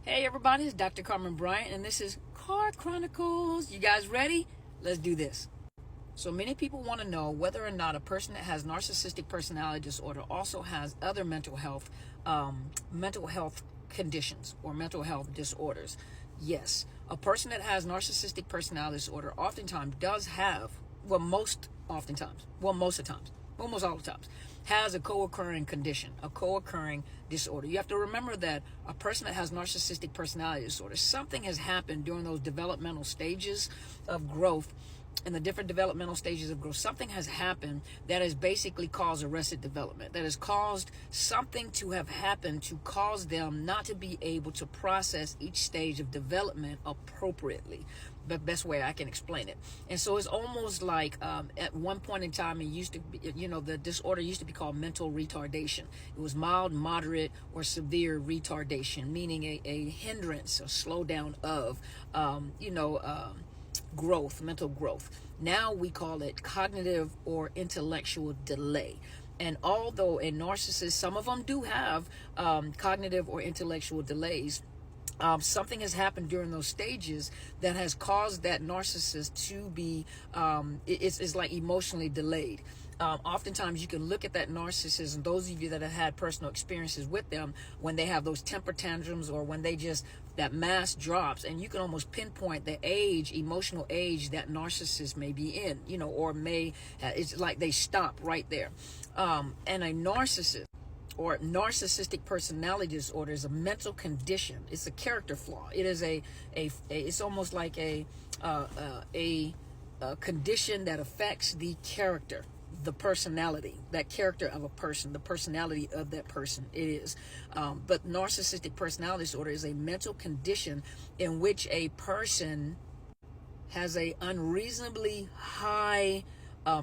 Hey everybody, it's Dr. Carmen Bryant, and this is Car Chronicles. You guys ready? Let's do this. So many people want to know whether or not a person that has narcissistic personality disorder also has other mental health conditions or mental health disorders. Yes, a person that has narcissistic personality disorder oftentimes does have, most of the times, almost all the times, has a co-occurring condition, a co-occurring disorder. You have to remember that a person that has narcissistic personality disorder, something has happened during those developmental stages of growth. In the different developmental stages of growth, something has happened that has basically caused arrested development, that has caused something to have happened to cause them not to be able to process each stage of development appropriately. The best way I can explain it. And so it's almost like at one point in time, it used to be, the disorder used to be called mental retardation. It was mild, moderate, or severe retardation, meaning a hindrance, a slowdown of, growth, mental growth. Now we call it cognitive or intellectual delay. And although a narcissist, some of them do have cognitive or intellectual delays, something has happened during those stages that has caused that narcissist to be, it's like emotionally delayed. Oftentimes you can look at that narcissist, and those of you that have had personal experiences with them, when they have those temper tantrums or when they just, that mask drops, and you can almost pinpoint the age, emotional age that narcissist may be in, or it's like they stop right there. And a narcissist or narcissistic personality disorder is a mental condition. It's a character flaw. It is it's almost like a condition that affects the character, the personality, that character of a person, the personality of that person. It is. But narcissistic personality disorder is a mental condition in which a person has a unreasonably high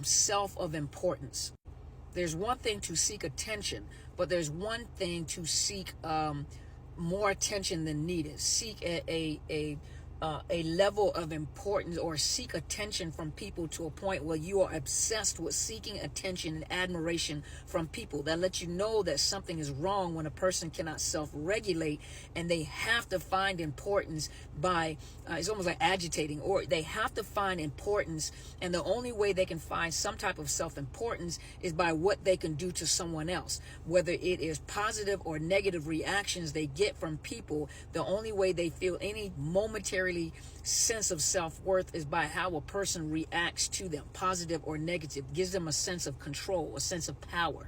self of importance. There's one thing to seek attention, but there's one thing to seek more attention than needed. Seek a level of importance, or seek attention from people to a point where you are obsessed with seeking attention and admiration from people. That lets you know that something is wrong when a person cannot self-regulate, and they have to find importance by, it's almost like agitating, or they have to find importance, and the only way they can find some type of self-importance is by what they can do to someone else. Whether it is positive or negative reactions they get from people, the only way they feel any momentary sense of self-worth is by how a person reacts to them, positive or negative. Gives them a sense of control, a sense of power.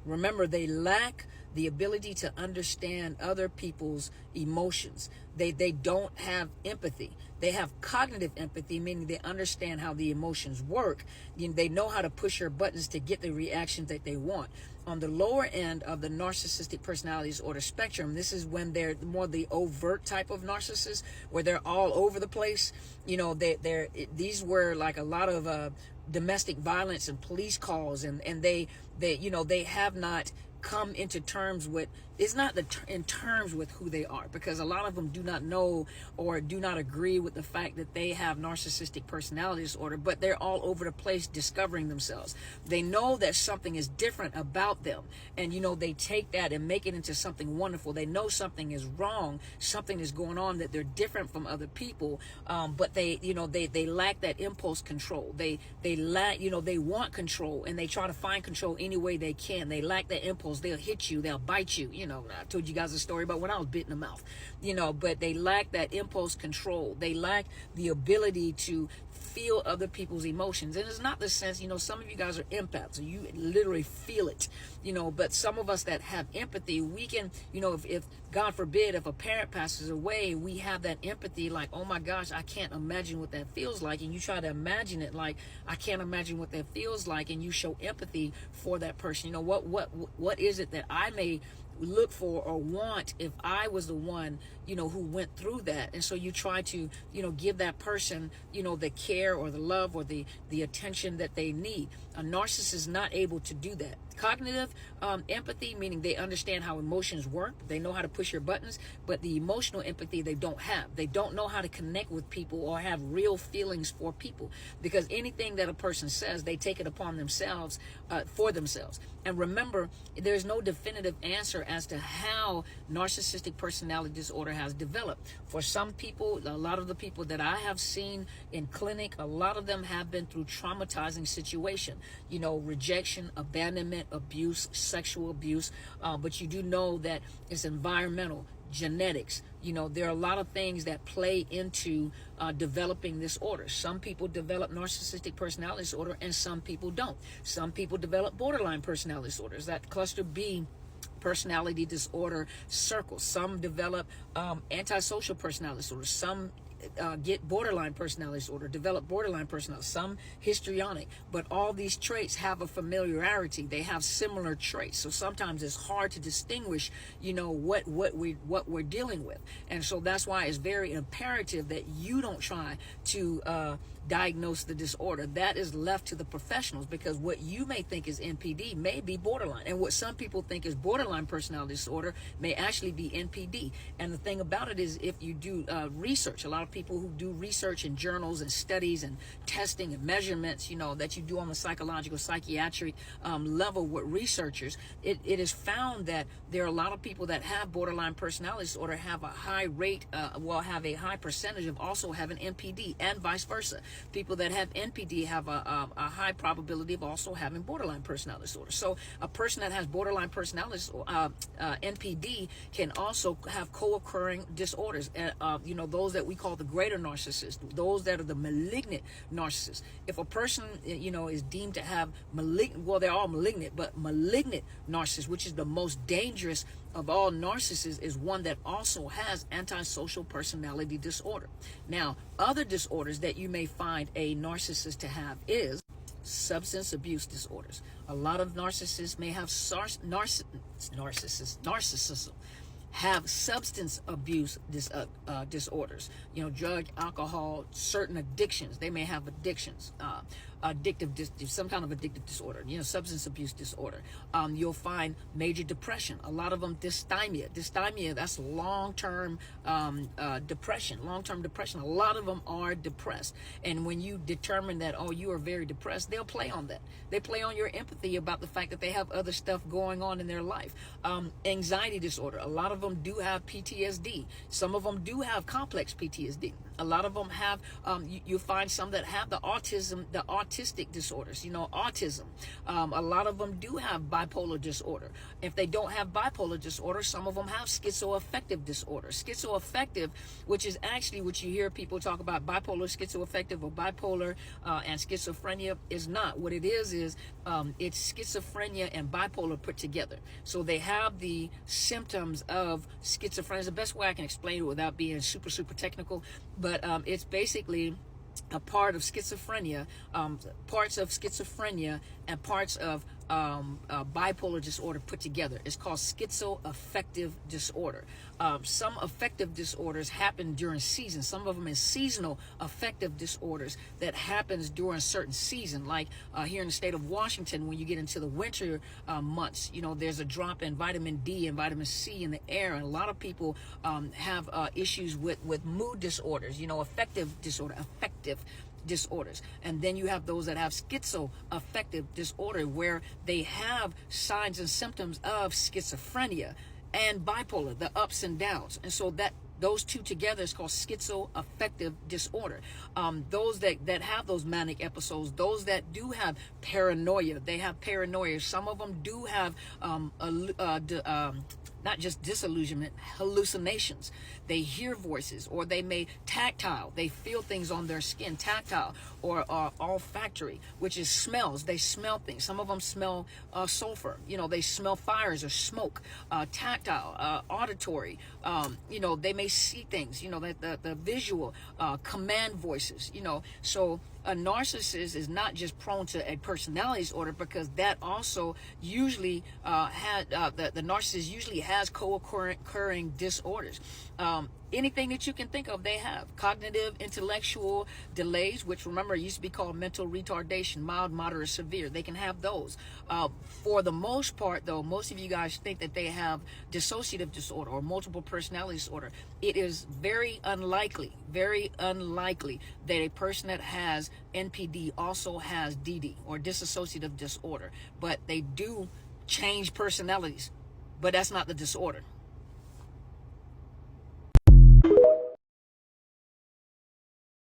Remember, they lack the ability to understand other people's emotions. They don't have empathy. They have cognitive empathy, meaning they understand how the emotions work. They know how to push your buttons to get the reactions that they want. On the lower end of the narcissistic personality disorder spectrum, this is when they're more the overt type of narcissist, where they're all over the place. These were like a lot of domestic violence and police calls, and they have not come into terms with, it's not in terms with who they are, because a lot of them do not know or do not agree with the fact that they have narcissistic personality disorder, but they're all over the place discovering themselves. They know that something is different about them, and they take that and make it into something wonderful. They know something is wrong, something is going on, that they're different from other people, but they lack that impulse control. They lack, they want control, and they try to find control any way they can. They lack that impulse. They'll hit you, they'll bite you. I told you guys a story about when I was bit in the mouth, but they lack that impulse control. They lack the ability to feel other people's emotions. And it's not the sense, some of you guys are empaths, so you literally feel it, but some of us that have empathy, we can, if God forbid, if a parent passes away, we have that empathy, like, oh my gosh, I can't imagine what that feels like. And you try to imagine it like, I can't imagine what that feels like. And you show empathy for that person. What is it that I may look for or want if I was the one, who went through that? And so you try to, give that person, the care or the love or the attention that they need. A narcissist is not able to do that. Cognitive empathy, meaning they understand how emotions work. They know how to push your buttons, but the emotional empathy they don't have. They don't know how to connect with people or have real feelings for people, because anything that a person says, they take it upon themselves, for themselves. And remember, there's no definitive answer as to how narcissistic personality disorder has developed. For some people, a lot of the people that I have seen in clinic, a lot of them have been through traumatizing situation, rejection, abandonment, abuse, sexual abuse, but you do know that it's environmental, genetics. There are a lot of things that play into developing this order. Some people develop narcissistic personality disorder and some people don't. Some people develop borderline personality disorders, that cluster B personality disorder circle. Some develop antisocial personality disorder. Some get borderline personality disorder, develop borderline personality, some histrionic, but all these traits have a familiarity. They have similar traits. So sometimes it's hard to distinguish, what we're dealing with. And so that's why it's very imperative that you don't try to diagnose the disorder. That is left to the professionals, because what you may think is NPD may be borderline, and what some people think is borderline personality disorder may actually be NPD. And the thing about it is, if you do research, a lot of people who do research in journals and studies and testing and measurements, that you do on the psychological, psychiatric level with researchers, it is found that there are a lot of people that have borderline personality disorder have a high rate, have a high percentage of also having NPD, and vice versa. People that have NPD have a high probability of also having borderline personality disorder. So a person that has borderline personality NPD can also have co-occurring disorders. Those that we call the greater narcissists, those that are the malignant narcissists. If a person, is deemed to have malignant, well, they're all malignant, but malignant narcissist, which is the most dangerous of all narcissists, is one that also has antisocial personality disorder. Now, other disorders that you may find a narcissist to have is substance abuse disorders. A lot of narcissists may have narcissism, have substance abuse disorders, drug, alcohol, certain addictions. They may have addictions, some kind of addictive disorder, substance abuse disorder. You'll find major depression. A lot of them dysthymia, that's long-term depression. A lot of them are depressed. And when you determine that, you are very depressed, they'll play on that. They play on your empathy about the fact that they have other stuff going on in their life. Anxiety disorder. A lot of them do have PTSD. Some of them do have complex PTSD. A lot of them have, you find some that have the autistic disorders, autism. A lot of them do have bipolar disorder. If they don't have bipolar disorder, some of them have schizoaffective disorder. Schizoaffective, which is actually what you hear people talk about, bipolar, schizoaffective, or bipolar and schizophrenia, is not. What it is it's schizophrenia and bipolar put together. So they have the symptoms of schizophrenia. It's the best way I can explain it without being super technical, but it's basically a part of schizophrenia, parts of schizophrenia and parts of bipolar disorder put together. It's called schizoaffective disorder. Some affective disorders happen during seasons. Some of them is seasonal affective disorders that happens during certain season. Like here in the state of Washington, when you get into the winter months, there's a drop in vitamin D and vitamin C in the air, and a lot of people have issues with mood disorders. Affective disorders. And then you have those that have schizoaffective disorder, where they have signs and symptoms of schizophrenia and bipolar, the ups and downs. And so that those two together is called schizoaffective disorder. Those that have those manic episodes, those that do have paranoia, they have paranoia. Some of them do have not just disillusionment, hallucinations. They hear voices, or they may tactile. They feel things on their skin, tactile, or olfactory, which is smells. They smell things. Some of them smell sulfur. They smell fires or smoke. Tactile, auditory. They may see things. The visual, command voices. So a narcissist is not just prone to a personality disorder, because that also usually the narcissist usually has co-occurring disorders. Anything that you can think of, they have. Cognitive, intellectual delays, which, remember, used to be called mental retardation, mild, moderate, severe. They can have those. For the most part, though, most of you guys think that they have dissociative disorder or multiple personality disorder. It is very unlikely that a person that has NPD also has DD, or dissociative disorder. But they do change personalities. but that's not the disorder.